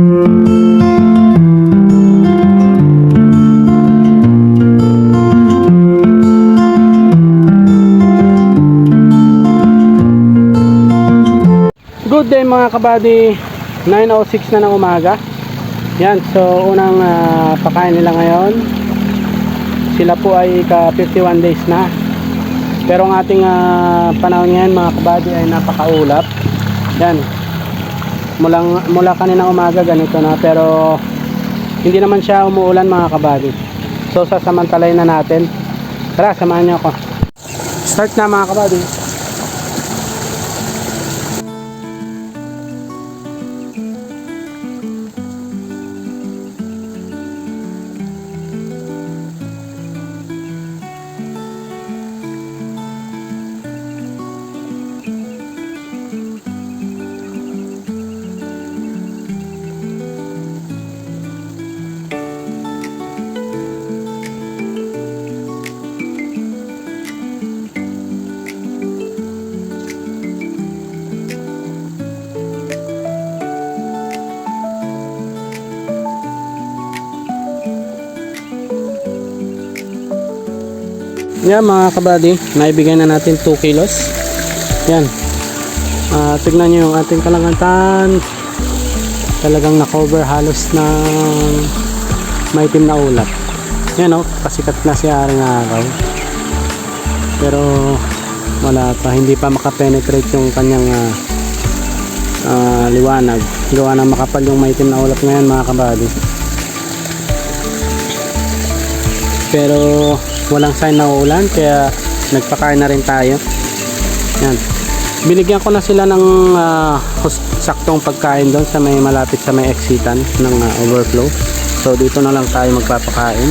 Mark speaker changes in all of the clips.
Speaker 1: Good day mga kabady, 9:06 na ng umaga. Yan, so unang pakain nila ngayon. Sila po ay ka 51 days na. Pero ang ating panahon ngayon mga kabady ay napakaulap. Yan, mula kaninang umaga ganito na, pero hindi naman siya umuulan mga kabady. So sasamantalayin na natin. Tara, samahan niyo ako. Start na mga kabady. Yan mga kabady, naibigay na natin 2 kilos. Yan, tignan nyo yung ating kalangatan. Talagang na-cover halos ng maitim na ulap. Yan o, pasikat na si Aring Araw. Pero wala pa, hindi pa makapenetrate yung kanyang liwanag. Gawa na makapal yung maitim na ulap ngayon mga kabady. Pero walang sign na uulan, kaya nagpakain na rin tayo. Yan, binigyan ko na sila ng saktong pagkain doon sa may malapit sa may exitan ng overflow. So dito na lang tayo magpapakain.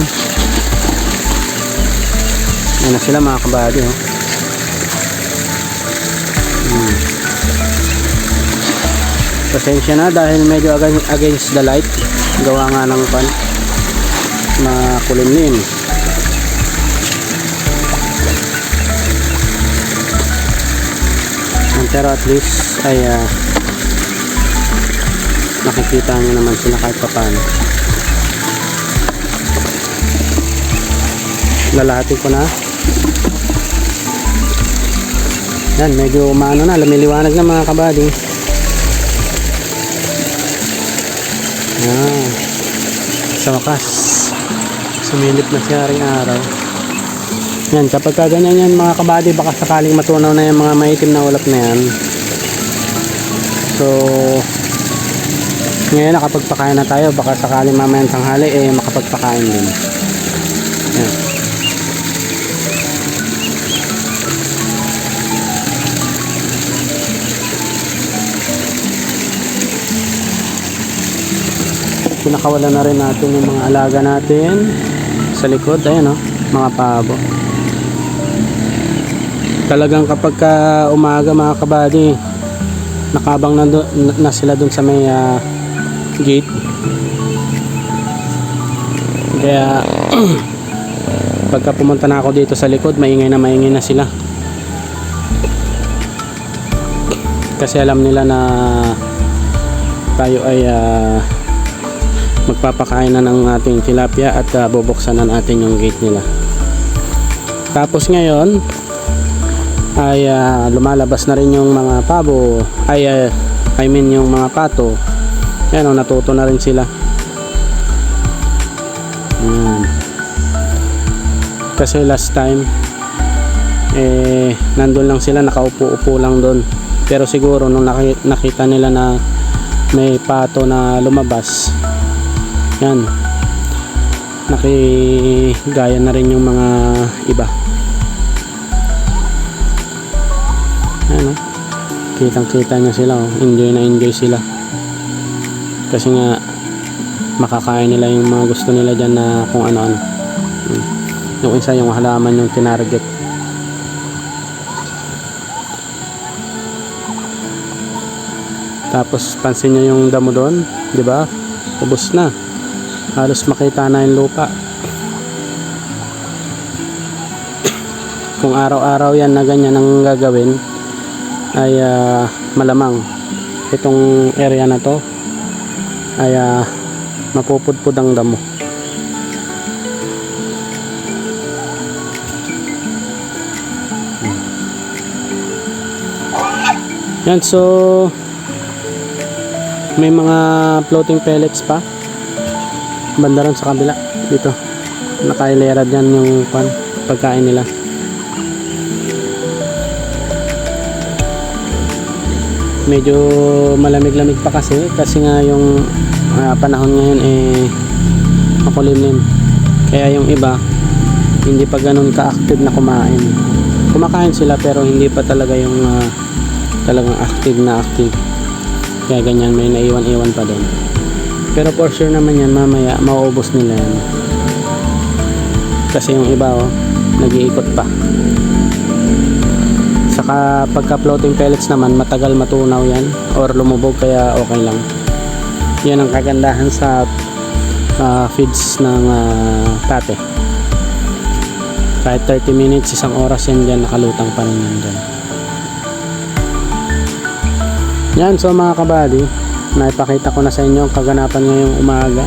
Speaker 1: Yan na sila mga kabady, oh. Pasensya na dahil medyo against the light, gawa nga ng makulimlim. Pero at least ay nakikita nyo naman sila kahit pa paano. Lalahatin ko na. Yan, medyo umaano na, lumiliwanag na mga kabady. Yan, sa wakas sumilip na si Aring Araw. Yan, kapag ganyan yan mga kabady, baka sakaling matunaw na yung mga maitim na ulap na yan. So ngayon nakapagpakain na tayo, baka sakaling mamayang tanghali makapagpakain din. Yan. Pinakawalan na rin natin yung mga alaga natin sa likod. Ayan o, mga pabo. Talagang kapag umaga mga kabady, nakabang na sila dun sa may gate. Kaya pagka pumunta na ako dito sa likod, maingay na sila. Kasi alam nila na tayo ay magpapakain na ng ating tilapia at bubuksan na natin yung gate nila. Tapos ngayon ay lumalabas na rin yung mga pabo, I mean yung mga pato. Yan o, natuto na rin sila. Yan. Kasi last time nandun lang sila, nakaupo-upo lang doon. Pero siguro nung nakita nila na may pato na lumabas, yan, nakigaya na rin yung mga iba. Ano, kitang-kita niya sila, oh. Enjoy na enjoy sila. Kasi nga makakain nila yung mga gusto nila dyan na kung ano-ano. Yung isa yung halaman yung tinarget. Tapos pansin nyo yung damo doon, di ba? Ubos na. Halos makita na yung lupa. Kung araw-araw yan na ganyan ang gagawin, ay malamang itong area na to ay mapupudpud ang damo. Yan, so may mga floating pellets pa banda ron sa kabila. Dito nakailerad yan yung pagkain nila. Medyo malamig-lamig pa kasi nga yung panahon ngayon makulimlim, kaya yung iba hindi pa ganun ka-active na kumakain sila, pero hindi pa talaga yung talagang active, kaya ganyan, may naiwan-iwan pa din, pero for sure naman yan mamaya mauubos nila yan, kasi yung iba nag-iikot pa. Saka pagka floating pellets naman matagal matunaw yan or lumubog, kaya okay lang. Yan ang kagandahan sa feeds ng tate. Kahit 30 minutes, isang oras yan dyan, nakalutang pa rin yan dyan. Yan, so mga kabady, naipakita ko na sa inyo ang kaganapan ngayong umaga.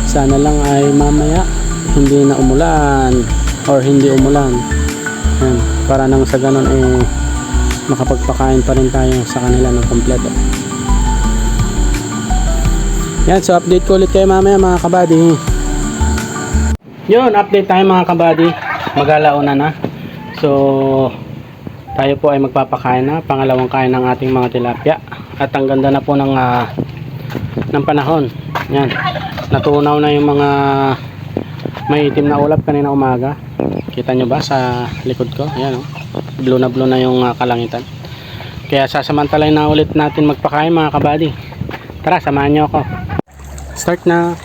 Speaker 1: Sana lang ay mamaya hindi na umulan or hindi umulan. Yan, para nang sa ganun makapagpakain pa rin tayo sa kanila ng kompleto. Yan, so update ko ulit kayo mamaya mga kabady. Yun, update tayo mga kabady. Mag-alauna na. So tayo po ay magpapakain na, pangalawang kain ng ating mga tilapia. At ang ganda na po ng panahon. Yan, natunaw na yung mga may itim na ulap kanina umaga. Kita nyo ba sa likod ko? Ayan, blue na yung kalangitan. Kaya sasamantalain na ulit natin magpakain mga kabady. Tara, samahan nyo ako. Start na.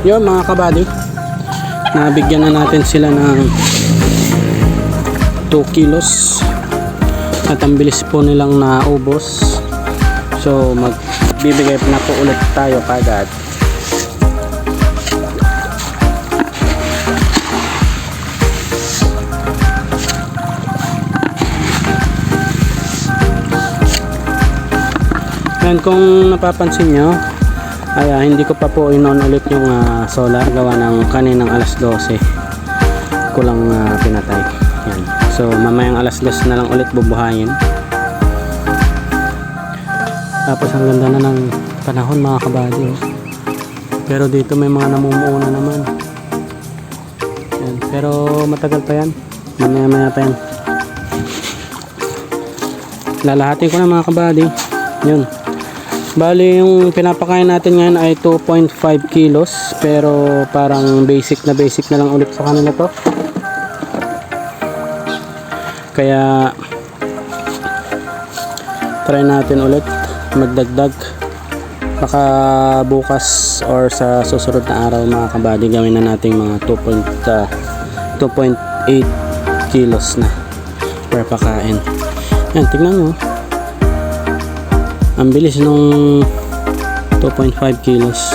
Speaker 1: Yun mga kabady, nabigyan na natin sila ng 2 kilos at ang bilis po nilang naubos, so magbibigay na po ulit tayo kagad. And kung napapansin nyo ay hindi ko pa po inon ulit yung solar, gawa ng kaninang alas 12 ko lang pinatay. Yan. So mamayang alas 2 na lang ulit bubuhayin. Tapos ang ganda na ng panahon mga kabady, pero dito may mga namumuuna naman. Yan. Pero matagal pa yan, mamaya pa yan. Lalahatin ko na mga kabady. Yun, bali yung pinapakain natin ngayon ay 2.5 kilos, pero parang basic na lang ulit sa kanila to, kaya try natin ulit magdagdag. Baka bukas or sa susunod na araw mga kabady gawin na natin mga 2.8 kilos na per pakain. Yan, tignan nyo, ang bilis nung 2.5 kilos.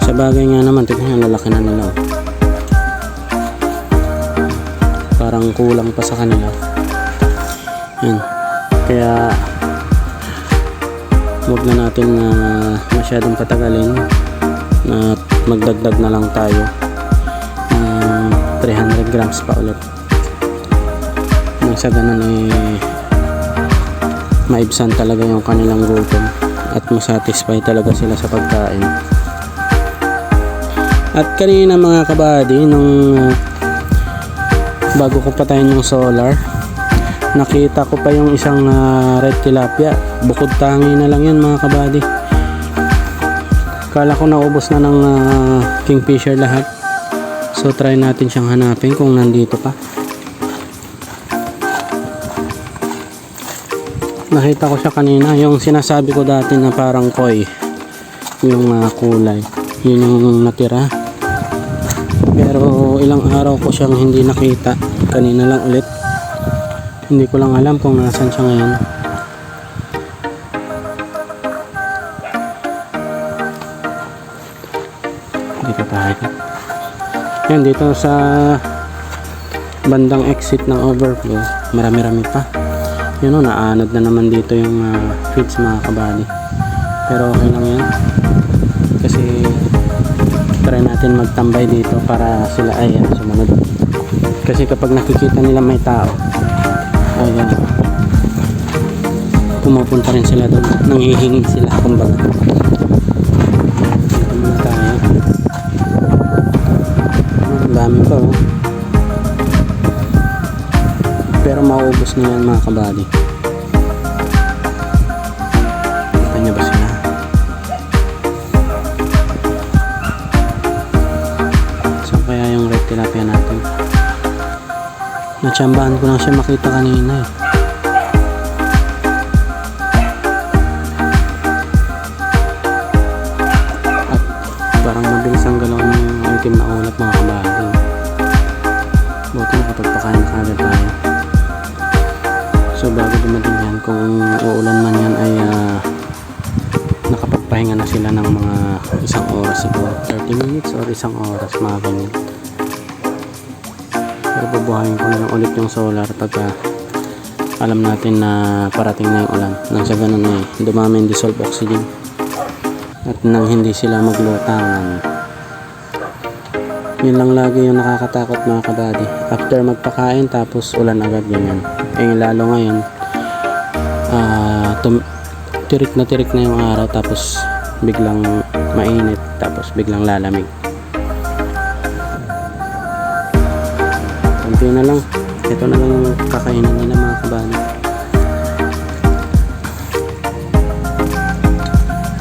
Speaker 1: Sa bagay nga naman, tignan, lalaki na nila. Parang kulang pa sa kanila. Yan. Kaya huwag na natin masyadong patagalin at magdagdag na lang tayo. 300 grams pa ulit. Nang sa ganun maibsan talaga yung kanilang gutom at masatisfy talaga sila sa pagkain. At kanina mga kabady, nung bago ko patayin yung solar, nakita ko pa yung isang red tilapia. Bukod tangi na lang yan mga kabady. Kala ko naubos na ng kingfisher lahat, so try natin siyang hanapin kung nandito pa. Nakita ko siya kanina, yung sinasabi ko dati na parang koi, yung kulay, yun yung natira. Pero ilang araw ko siyang hindi nakita, kanina lang ulit. Hindi ko lang alam kung nasan siya ngayon. Dito tayo. Yan, dito sa bandang exit ng overflow, marami-rami pa. Yun o, naanod na naman dito yung feeds mga kabali. Pero okay lang yan. Kasi try natin magtambay dito para sila ay sumunod. Kasi kapag nakikita nila may tao, ay pumupunta rin sila doon. Nanghihingi sila kumbaga. Dito muna tayo. Ang dami pa oh. Pero mauubos na yan mga kabady. Kita niya ba sila? So kaya yung red tilapia natin, natsambahan ko lang siya makita kanina eh. At parang mabilis ang galaw ng itim na ulat mga kabady. Buti nakapagpakain na kagad tayo. So bago dumating yan, kung uulan man yan ay nakapagpahinga na sila ng mga isang oras siguro, 30 minutes or isang oras, mga ganyan. Pero bubuhayin ko na lang ulit yung solar pagka alam natin na parating na yung ulan, nang sa ganun ay dumami yung dissolved oxygen at nang hindi sila maglutangan. Yun lang lagi yung nakakatakot mga kabady, after magpakain tapos ulan agad ganyan. Eh lalo ngayon tirik na yung araw tapos biglang mainit tapos biglang lalamig. Konti na lang, ito na lang yung kakainin nila mga kabady.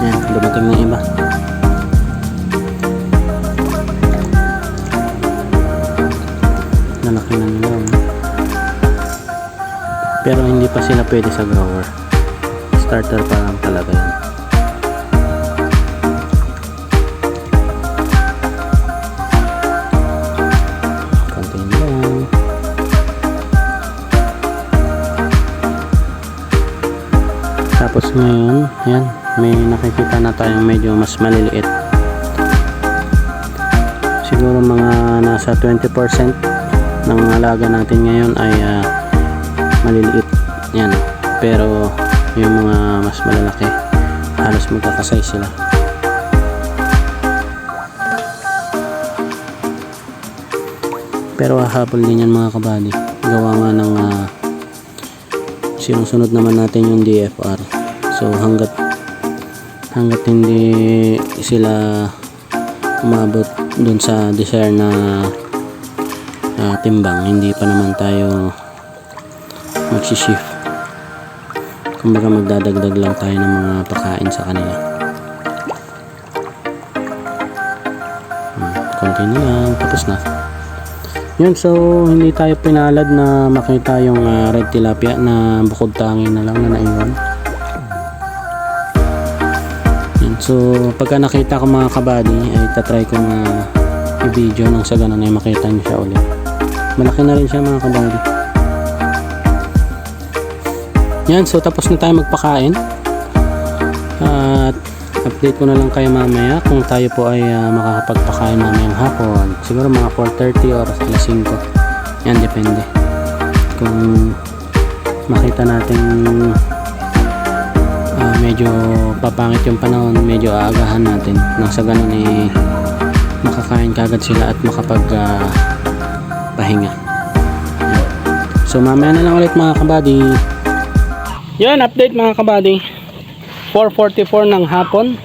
Speaker 1: Yan, dumating na iba. Nalaki na nila pero hindi pa sila pwede sa grower, starter pa lang talaga yan. Konti lang. Tapos ngayon yan, may nakikita na tayong medyo mas maliliit, siguro mga nasa 20% ng alaga natin ngayon ay maliliit yan, pero yung mga mas malalaki halos magkakasay sila. Pero hahabol din yan mga kabady, gawa nga ng sinusunod naman natin yung DFR. So hanggat hindi sila umabot dun sa desired na timbang, hindi pa naman tayo magsishift. Kumbaga magdadagdag lang tayo ng mga pagkain sa kanila. Konti na lang, tapos na. Yun, so hindi tayo pinalad na makita yung red tilapia na bukod tangi na lang na naiwan. Yun, so pagka nakita ko mga kabady ay tatry kong i-video nang sa ganun ay makita nyo siya ulit. Malaki na rin siya mga kabady. Yan, so tapos na tayo magpakain at update ko na lang kayo mamaya kung tayo po ay makakapagpakain mamayang hapon, siguro mga 4:30 or alas 5. Yan, depende kung makita natin medyo papangit yung panahon, medyo aagahan natin nang sa ganun eh makakain kagad sila at makapag pahinga. So mamaya na lang ulit mga kabady. Yan, update mga kabady, 4:44 ng hapon.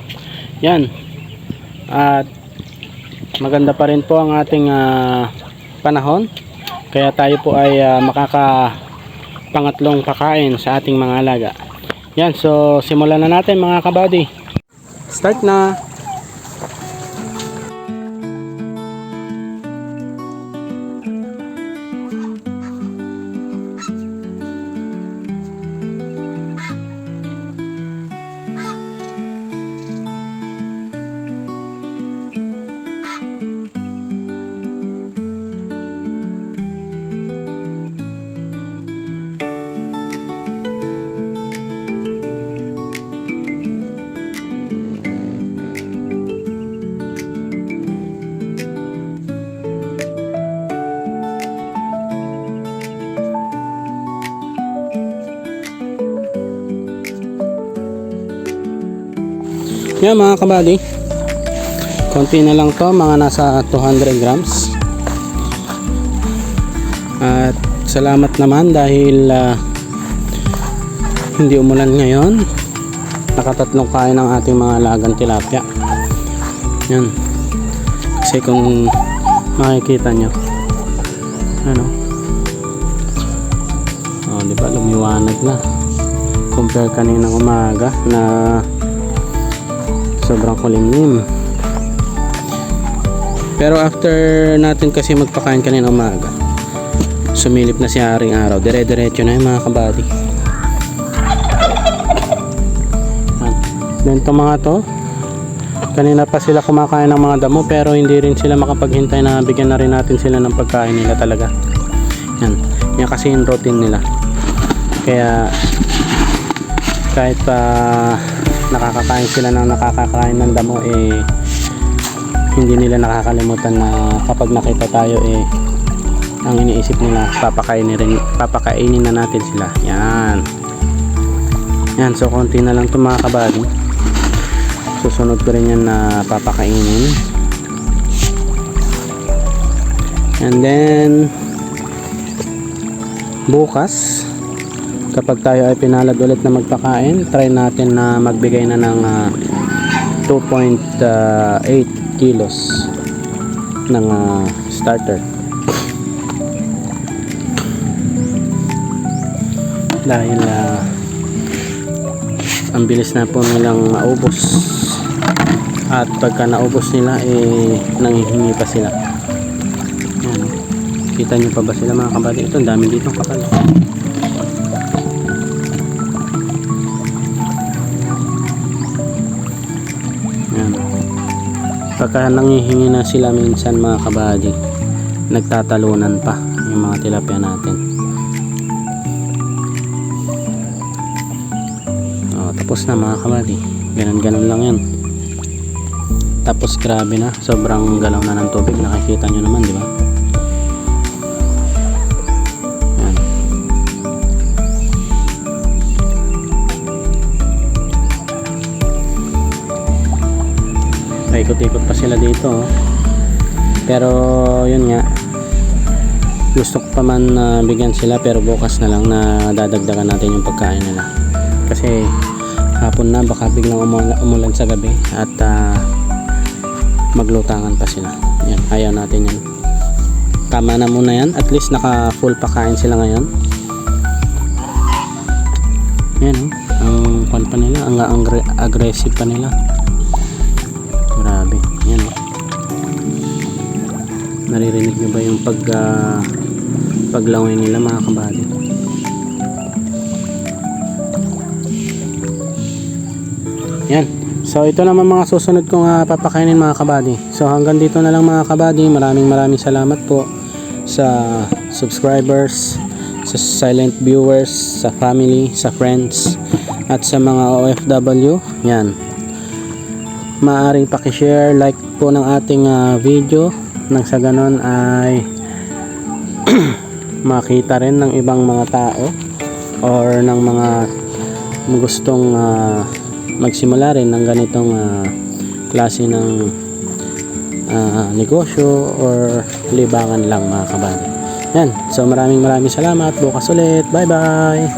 Speaker 1: Yan, at maganda pa rin po ang ating panahon, kaya tayo po ay makakapangatlong pakain sa ating mga alaga. Yan, so simulan na natin mga kabady. Start na. Yan mga kabady, konti na lang to, mga nasa 200 grams. At salamat naman dahil hindi umulan ngayon. Nakatatlong kain ng ating mga alagang tilapia. Yan. Kasi kung makikita nyo, ano, di ba lumiwanag na compare kaninang umaga na sobrang kulimlim. Pero after natin kasi magpakain kanina umaga, sumilip na si Haring Araw, dire-diretso na yung mga kabady. Then to mga to, kanina pa sila kumakain ng mga damo pero hindi rin sila makapaghintay na bigyan na rin natin sila ng pagkain nila talaga. Yan kasi yung routine nila. Kaya kahit pa nakakakain sila ng nakakakain ng damo, hindi nila nakakalimutan na kapag nakita tayo, ang iniisip nila papakainin na natin sila. Yan, so konti na lang ito mga kabady. Susunod ko rin yan na papakainin. And then bukas, kapag tayo ay pinalad ulit na magpakain, try natin na magbigay na ng 2.8 kilos ng starter. Dahil ang bilis na po nilang maubos, at pagka naubos nila nanghihingi pa sila. Yan, kita nyo pa ba sila mga kabady? Ito, ang dami dito kapal. Yan, pagka nanghihingi na sila minsan mga kabady, nagtatalunan pa yung mga tilapia natin. Tapos na mga kabady, ganun lang yan. Tapos grabe na, sobrang galaw na ng tubig, nakikita nyo naman, di ba? Yan. Paikot-ikot pa sila dito, pero yun nga, gusto ko pa man bigyan sila, pero bukas na lang na dadagdagan natin yung pagkain nila. Kasi hapon na, baka biglang umulan sa gabi at maglutangan pa sila. Yan, ayaw natin yan. Tama na muna yan, at least naka full pakain sila ngayon. Yan, ang pan pa nila, ang aggressive pa nila. Grabe, yan. Naririnig nyo ba yung paglangoy nila mga kabady? Yan. So ito naman mga susunod kong papakainin mga kabady. So hanggang dito na lang mga kabady. Maraming salamat po sa subscribers, sa silent viewers, sa family, sa friends, at sa mga OFW. Yan. Maaring paki-share, like po ng ating video, nang sa ganon ay makita rin ng ibang mga tao or ng mga gustong magsimula rin ng ganitong klase ng negosyo or libangan lang mga kabady. Yan, so maraming salamat. Bukas ulit, bye bye.